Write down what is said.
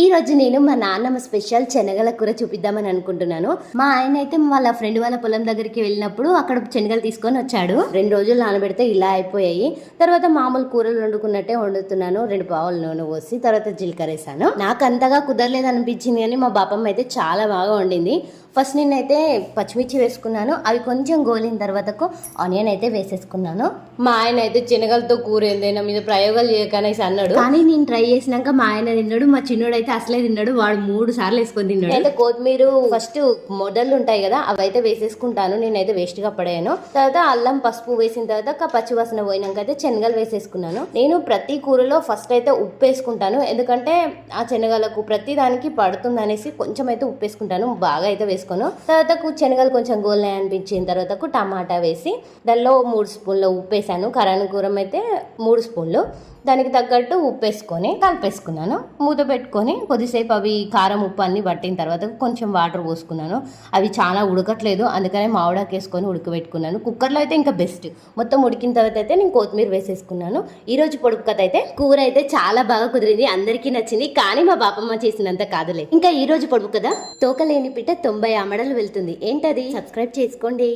ఈ రోజు నేను మా నాన్నమ్మ స్పెషల్ శనగల కూర చూపిద్దామని అనుకుంటున్నాను. మా ఆయన అయితే వాళ్ళ ఫ్రెండ్ వాళ్ళ పొలం దగ్గరికి వెళ్ళినప్పుడు అక్కడ శనగలు తీసుకొని వచ్చాడు. 2 రోజులు నానబెడితే ఇలా అయిపోయాయి. తర్వాత మామూలు కూరలు వండుకున్నట్టే వండుతున్నాను. 2 పావులు నూనె పోసి తర్వాత జీలకర్ర వేసాను. నాకు అంతగా కుదరలేదు అనిపించింది కానీ మా బాపమ్మ అయితే చాలా బాగా వండింది. ఫస్ట్ నేనైతే పచ్చిమిర్చి వేసుకున్నాను. అవి కొంచెం గోలిన తర్వాతకు ఆనియన్ అయితే వేసేసుకున్నాను. మా ఆయన అయితే శనగలతో కూర ఏందైనా మీద ప్రయోగాలు చేయకనేసి అన్నాడు. కానీ నేను ట్రై చేసినాక మా ఆయన తిన్నాడు, మా చిన్నోడు అయితే అసలే తిన్నాడు. వాడు 3 సార్లు వేసుకొని తిన్నాడు. అయితే కొత్తిమీర ఫస్ట్ మొదళ్ళు ఉంటాయి కదా, అవైతే వేసేసుకుంటాను. నేనైతే వేస్ట్ గా పడాను. తర్వాత అల్లం పసుపు వేసిన తర్వాత పచ్చివాసన పోయినాక అయితే శనగలు వేసేసుకున్నాను. నేను ప్రతి కూరలో ఫస్ట్ అయితే ఉప్పు వేసుకుంటాను, ఎందుకంటే ఆ శనగలకు ప్రతి దానికి పడుతుంది అనేసి కొంచెం అయితే ఉప్పు వేసుకుంటాను. బాగా అయితే వేసుకోను. తర్వాత శనగలు కొంచెం గోల్నాయి అనిపించిన తర్వాత టమాటా వేసి దానిలో 3 స్పూన్ల ఉప్పు వేసాను. కరానికూరం అయితే 3 స్పూన్లు. దానికి తగ్గట్టు ఉప్పు వేసుకొని కలిపేసుకున్నాను. మూత పెట్టుకొని కొద్దిసేపు అవి కారం ఉప్పు అన్ని పట్టిన తర్వాత కొంచెం వాటర్ పోసుకున్నాను. అవి చాలా ఉడకట్లేదు, అందుకనే మామిడాకు వేసుకొని ఉడకబెట్టుకున్నాను. కుక్కర్లో అయితే ఇంకా బెస్ట్. మొత్తం ఉడికిన తర్వాత అయితే నేను కొత్తిమీర వేసేసుకున్నాను. ఈ రోజు పొడుపు కథ అయితే కూర అయితే చాలా బాగా కుదిరింది, అందరికీ నచ్చింది. కానీ మా బాపమ్మ చేసినంత కాదులే. ఇంకా ఈ రోజు పొడుపు కథ తోకలేని పిట్ట 90 ఆమడలు వెళ్తుంది. ఏంటది? సబ్స్క్రైబ్ చేసుకోండి.